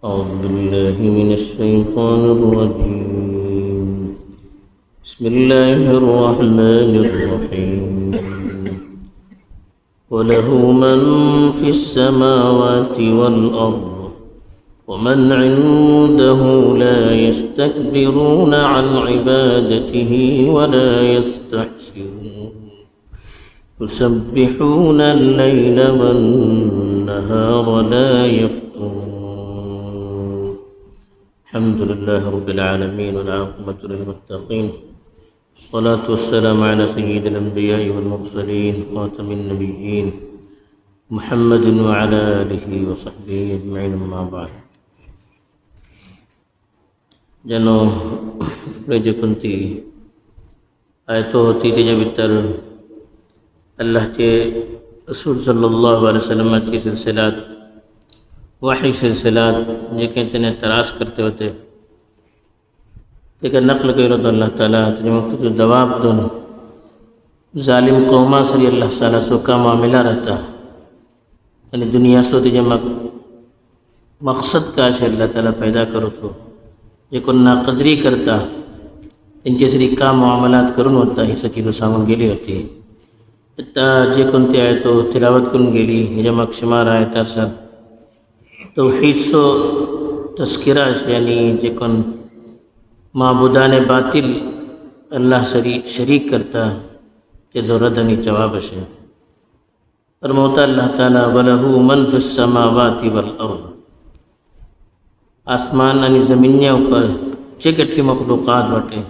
أعوذ بالله من الشيطان الرجيم. بسم الله الرحمن الرحيم. وله من في السماوات والأرض ومن عنده لا يستكبرون عن عبادته ولا يستحسرون يسبحون الليل والنهار لا يفترون. الحمد لله رب العالمين والعاقبة للمتقين، الصلاة والسلام على سيد الأنبياء والمرسلين خاتم النبيين محمد وعلى آله وصحبه أجمعين. أما بعد. جنو فرج کنتی آیتو ہوتی تھی جب اتر اللہ کے رسول صلی اللہ علیہ وسلم کی سلسلات وحی سلسلات یہ کہتے ہیں تراس کرتے ہوتے تیکہ نقل کرو تو اللہ تعالیٰ تجھے مقتد دواب دون ظالم قوما سری اللہ تعالیٰ سو کا معاملہ رہتا، یعنی دنیا سو تجھے مقصد کا ہے اللہ تعالیٰ پیدا کرو سو یہ کو ناقدری کرتا ان کے سری کا معاملات کرن ہوتا ہی سچی تو سامن گیلی ہوتی ہے جے کنتی آئے تو تلاوت کن گیلی جمع شمار آئے تا سر توحید سو تذکرہ یعنی جے کن معبودان باطل اللہ شریک کرتا تے زوردنی جواب ہے فرموتا اللہ تعالیٰ وَلَهُ مَنْ فِي السَّمَاوَاتِ وَالْأَرْضِ آسمان یعنی زمینیاں اوپر چکٹ کی مخلوقات باٹے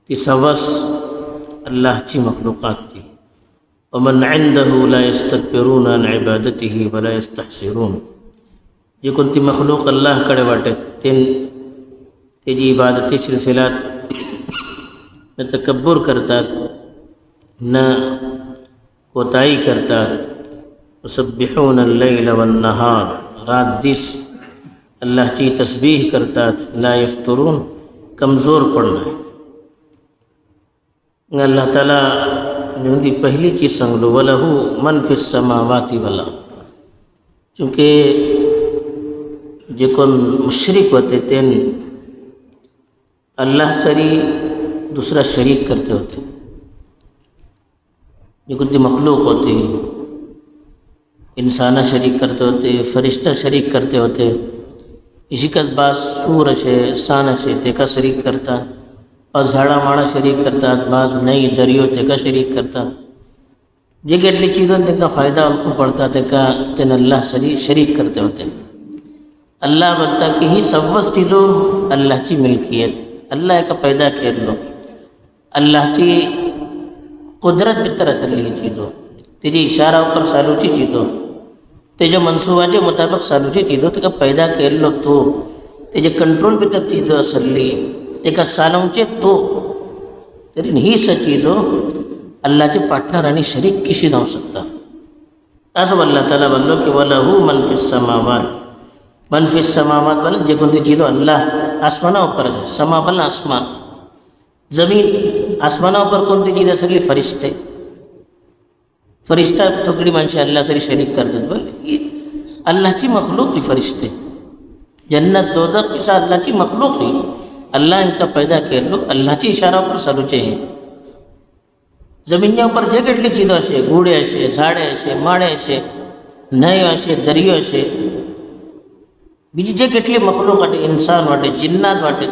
تی سوس اللہ چی مخلوقات تھی وَمَنْ عِنْدَهُ لَا يَسْتَكْبِرُونَ عَنْ عِبَادَتِهِ وَلَا يَسْتَحْسِرُونَ جو کنتی مخلوق اللہ کڑے باٹے تیجی عبادتی سلسلات نہ تکبر کرتا نہ کوتاہی کرتا وَسَبِّحُونَ اللَّيْلَ وَالنَّهَارَ رات دس اللہ چی تسبیح کرتا لا یفترون کمزور پڑنا ہے اللہ تعالیٰ جو دی پہلی چیز سنگلو وَلَهُ مَنْ فِي السَّمَاوَاتِ وَالْأَرْضِ چونکہ جکن مشرک ہوتے تین اللہ سری دوسرا شریک کرتے ہوتے جکن دی مخلوق ہوتی انسانہ شریک کرتے ہوتے فرشتہ شریک کرتے ہوتے اسی کا بعض سور ہے سان ہے تیکا شریک کرتا بعض جھاڑا ماڑا شریک کرتا بعض نئی دریو تیکا شریک کرتا یہ کتلی چیزوں تین کا فائدہ الخو پڑتا تیکا تین اللہ شریک کرتے ہوتے اللہ بلتا کہ ہی سبس چیزوں اللہ چی ملکیت اللہ کا پیدا کر لو اللہ چی قدرت بتر اثر لی چیزوں تیجی اشارہ پر سالوچی چیزوں تیجو منصوبہ جو مطابق سالوچی چیزوں تیکا پیدا کر لو تو تیجے کنٹرول بتر چیزوں اثر لی تیکا سالونچے تو تیرین ہی سا چیزوں اللہ چی پارٹنر آنی شریک کسی نہ ہو سکتا ایسا اللہ تعالیٰ بلو کہ وَلَهُ مَنْ فِي السَّمَاوَاتِ من فی السماوات والا جے کنتی چیزوں اللہ آسمانہ اوپر ہے سما بلنا آسمان زمین آسمانہ اوپر کنتی چیز اصلی فرشتہ تھوکڑی مانشاء اللہ سری شریک کر دیتا بولے یہ اللہ چی مخلوق ہی فرشتے جنت دوزخ کسا اللہ چی مخلوق ہی اللہ ان کا پیدا کر لو اللہ چی اشارہ پر سلوچے ہیں زمینیاں اوپر جے کٹلی چیزوں اسے گوڑے اسے زھاڑے اسے ماڑے اسے نئے اسے دریو اسے بیجی جے کٹلی مخلوق واٹے انسان واٹے جنات واٹے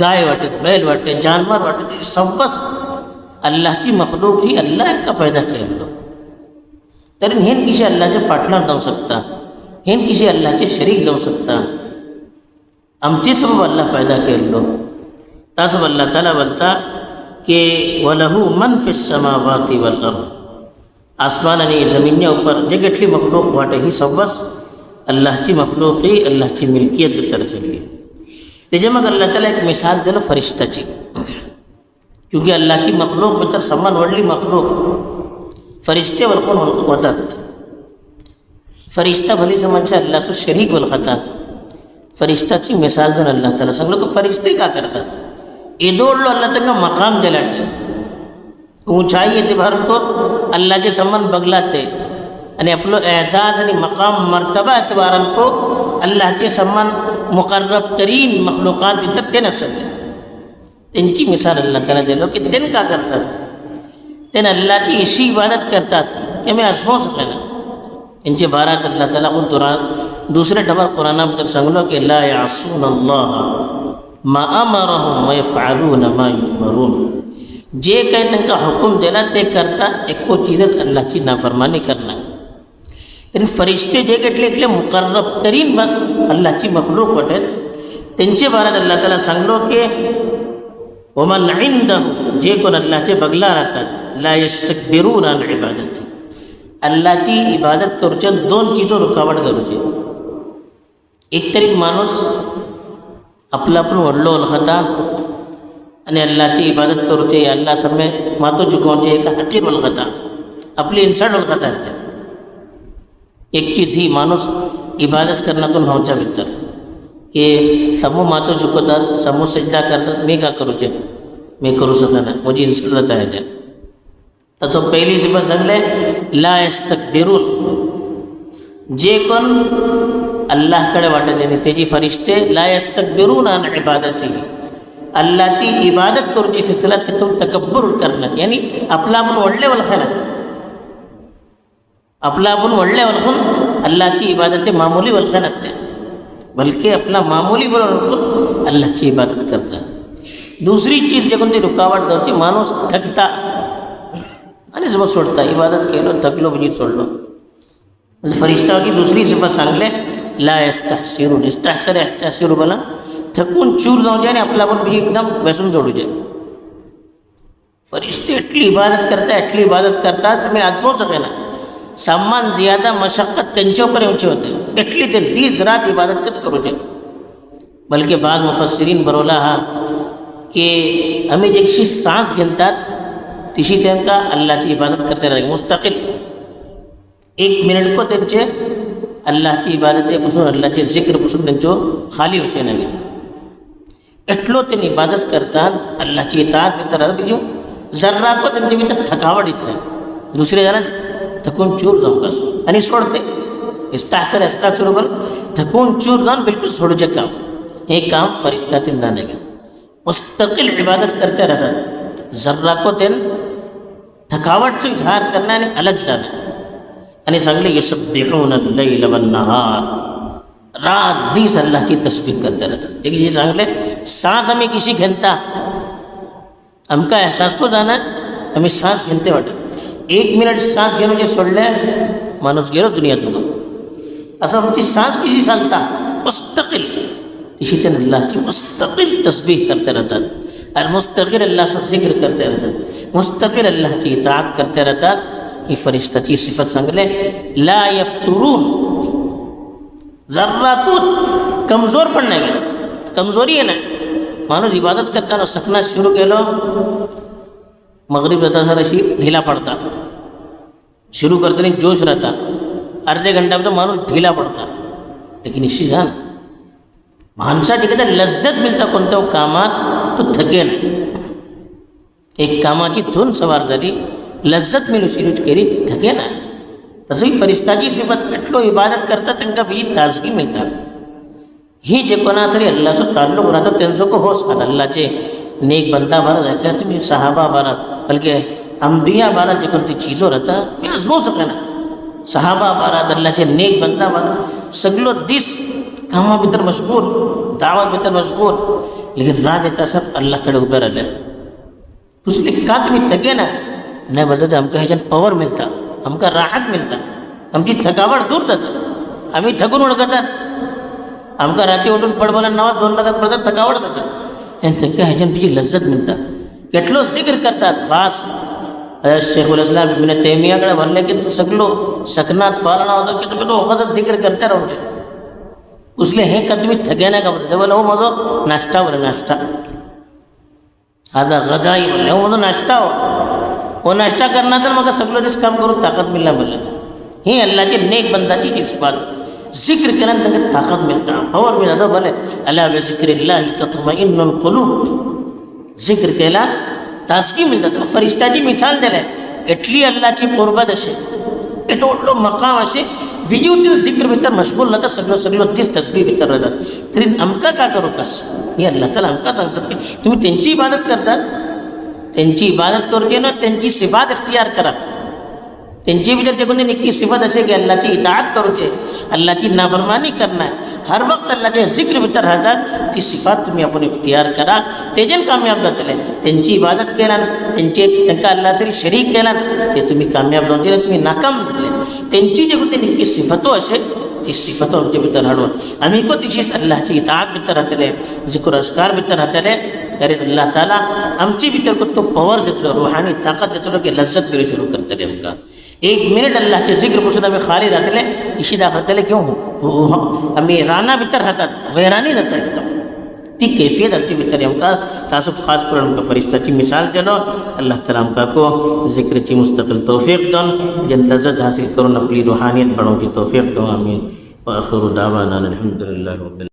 گائے واٹے بیل واٹے جانور واٹے سوس اللہ چی مخلوق ہی اللہ کا پیدا کر لو ترین ہین کسی اللہ چے پارٹنر نہ ہو سکتا ہین کسی اللہ چے شریک جا سکتا ہم چی سبب اللہ پیدا کر لو تاسب اللہ تعالیٰ بلتا کہ وَلَهُ مَنْ فِي السَّمَاوَاتِ وَالْأَرْضِ آسمان یعنی زمینیاں اوپر جے کٹلی مخلوق واٹے ہی سوس اللہ چی مخلوقی اللہ چی ملکیت بتر چلی تجمع اللہ تعالیٰ ایک مثال دے لو فرشتہ چی چونکہ اللہ چی مخلوق بتر سمان وڑلی مخلوق فرشتے والخون والخطات فرشتہ بھلی سمانشاء اللہ سے شریک والخطات فرشتہ چی مثال دے اللہ تعالیٰ سنگ لو کہ فرشتے کا کرتا ادوڑ لو اللہ تعالیٰ مقام دلاتے اونچائی اعتبار کو اللہ کے سمان بگلاتے یعنی اپلو اعزاز یعنی مقام مرتبہ اعتبارن کو अल्लाहचे सन्मान मुकर्रब तरीन मखलूकात भितर ते नसले. त्यांची मिसाल अल्लाह ताला दिलो की तेन का करतात, तेन अल्लाहची अशी इबादत करतात की आम्ही आजमावू शकले. त्यांचे बारात अल्लाह ताला दुसऱ्या डबल कुराणाबद्दल सांगलो की ला यासून अल्लाह मा अमरहुम व यफअलून मा युमरून. जे काही त्यांना हुकूम दिला ते करता, एको चीजच अल्लाहची नाफरमानी करणार. तरी फरिश्ते जे કેટલે मुकर्रब तरीन अल्लाहची मखलूक वाटत, त्यांचे बारात अल्लाह ताला सांगलो की वमन इंदहु, जे कोण अल्लाहचे बगला राहतात, ला यस्तकबिरून अन इबादती, अल्लाहची इबादत करूच्या दोन चीजो रुकावट करूचे. एक तरी माणूस आपला आपण व्हडलो वळखता आणि अल्लाहची इबादत करूचे, अल्लाह समे मातो चुकवचे एक हकीर वळखता, आपली इन्साड वळखता. एक चीज ही माणूस इबादत करण्यातून व्हायच्या भितर की समूह मातो झुकवतात, समूह सज्जा करतात, मी का करूचे, मी करू शकत नाही, माझी इन्साड जाता आहे. त्याचं पहिली सिफत सांगले ला यस्तकबिरून, जे कोण अल्लाहकडे वाटत आहे त्याची फरिश्ते ला यस्तकबिरून अन इबादती, अल्लाहची इबादत करूची सिलसिलात की तुम तकब्बुर करणार, यानी आपला आपण वडले वळखायला, आपला आपण वडले वळखून अल्लाहची इबादत मामूली वळखायला लागते, बल्कि आपला मामूली वळखून अल्लाहची इबादत करतात. दुसरी चीज जे कोणती रुकावट जाते, माणूस थकता आणि समज सोडता, इबादत केलो थकलो म्हणजे सोडलो. म्हणजे फरिश्ताची दुसरी सिफत सांगले ला यस्तहसिरून, इस्तहसर यस्तहसिरू बोला थकून चूर जाऊचे आणि आपला पण म्हणजे एकदम बेसून जोडूचे. फरिश्ते એટલી इबादत करतात आम्ही आजमावू सके ना. सामान ज्यादा मशक्कत त्यांच्या ऊपर येऊचे होते, એટલી ते दिस रात इबादत कच करूचे. बल्कि बाद मुफस्सिरीन बरोला हा की आम्ही जेशी सांस घेतात तिशी त्यांना अल्लाहची इबादत करते राहील मुस्तकिल. एक मिनिट को त्यांचे अल्लाहची इबादतेपासून अल्लाहचे जिक्रपासून त्यांचो खाली होशे नाही. એટલો त्यांनी इबादत करतात, अल्लाहची इताअत करतात, बिजू जर्रा को त्यांच्या भितर थकावट येत नाही. दुसरे जण थकून चूर जाऊ कस आणि सोडते, इस्ताहसर पण थकून चूर जाऊन बिलकुल सोडूचे काम, हे काम फरिश्तातील नाही का. मुस्तकिल इबादत करते राहतात, जर्रा को त्यान थकावटचा इजहार करणे आणि अलग जाणे. आणि सांगले युसब्बिहून अल-लैल वन-नहार, रात दिस अल्लाहची तस्बीह करते राहतात. एक जे सांगले सांस आम्ही कशी घेता, आमका एहसास को जाना आम्ही सांस घेते वाटत. एक मिनिट सांस घेऊन जे सोडले माणूस गेलो दुनियातून. असं आमची सांस कशी चालता मुस्तकिल, तशी त्यानं अल्लाहची मुस्तकिल तस्बीह करते राहतात. और मुस्तकिल अल्लाहचं जिक्र करते राहतात, मुस्तकिल अल्लाहची इताअत करते राहतात. ही फरिश्ताची सिफत सांगले ला यफ्तुरून, जर्रा को कमजोर पण नाही, कमजोरी आहे ना. माणूस इबादत करताना सकना सुरू केलो, मगरिब जाता सर अशी ढिला पडता, सुरू करताना जोश राहता, अर्धे घंट्यापर्यंत माणूस ढिला पडता. लेकिन इशी जाण माणसाची कधी लज्जत मिळता कोणत्या कामात तो थके नाही. एक कामाची धून सवार झाली, लज्जत मिळू सुरू केली ती थके ना. तसंही फरिश्ताची सिफत એટલો इबादत करतात त्यांना बी ताजगी मिळतात. ही जे कोणासरी अल्लाहचं ताल्लुक राहतात त्यांचं को होस अल्लाहचे नेक बंदा भारत ऐकल्या तुम्ही, सहाबा भारत बल्कि अंबिया भारत जे कोणती चीजो राहता मी आजमावू शकले ना. सहाबा भारत अल्लाहचे नेक बंदा भारत सगळं दिस कामा भितर मशगूल, दावत भितर मशगूल, लेकिन रात येता सर अल्लाहकडे उभे राहिले. पुसले का तुम्ही थके ना नाही बोलतात, आमका ह्याच्यात पॉवर मिळता, आमका राहत मिळता, आमची थकावट दूर जातात. आम्ही थकून ओळखतात, आमका रात्री उठून पडबोला नावात 2 लगात पडतात, थकावट जातात. आणि त्यांना ह्याच्यात तिची लज्जत मिळता. કેટલો जिक्र करतात बास. शेखुल इस्लाम इब्न तैमियाकडे भरले की सगळं सकनात फालना होतं की तुम्ही वखतच जिक्र करते राहते. उसले हे का तुम्ही थके नाही का बोलते, बोला हो माझं नाश्ता, बोले नाश्ता आता गदाई, बोलले हो माझं नाश्ता हो नाश्ता करणार तर मग सगळं दिस काम करून ताकद मिळणार बोलले. ही अल्लाहची नेक बंदाची सिफत. जिक्र केल्यानंतर त्यांना ताकद मिळता, पॉवर मिळतं. बोले अला बिझिक्रिल्लाहि तत्मइन्नुल कुलूब, जिक्र केला ताजगी मिळतात. फरिश्ताची मिसाल दिले, એટલી अल्लाहची कुर्बत असे, એટલો મકામ असे بیجی ذکر بتر مشغول رہتا سگلو تیس تسبیح بتر رہتا تری امکا کا کرو کس یہ اللہ تعالیٰ امکا सांगतात की तुम्ही त्यांची इबादत करतात त्यांची इबादत करते ना त्यांची सिफात इख्तियार करा त्यांची भी देखो निक्की सिफत ऐसे कि अल्लाह की इताअत करूचे अल्लाह की नाफरमानी करना है हर वक्त अल्लाह के जिक्र भीतर राहतात ती सिफात तुम्ही आपण इख्तियार करा तेजन कामयाब जातले त्यांची इबादत केल्यान त्यांका अल्लाह तरी शरीक केल्यान ते तुम्ही कामयाब जातले तुम्ही नाकाम जातले त्यांची जे कोणते निक्की सिफतो असे ती सिफतो आमच्या भीतर हाडून आम्ही को तिशीच अल्लाहची इताअत भीतर राहतले जिक्र अस्कार भीतर राहतले अरे अल्लाह ताला आमची भीतर को तो पावर देतलो रूहानी ताकत देतलो की लज्जत मिळू शुरू करतले आमका एक मिनट अल्लाह के जिक्र पासून आम्ही खाली राहतले इशी दाखवतले क्यों आम्ही राना भीतर राहतात वैरानी जाता एकदम ती कैफियत आमची भीतर आमका तासं खास करून आमका फरिश्ताची मिसाल दिलो अल्लाह ताला आमका को जिक्रची मुस्तकिल तौफीक दोन जन लज्जत हासिल करून आपली रूहानियत बढ़ोवची तौफीक दो आमीन व आखिरु दावाना अल्हम्दुलिल्लाहि रब्बिल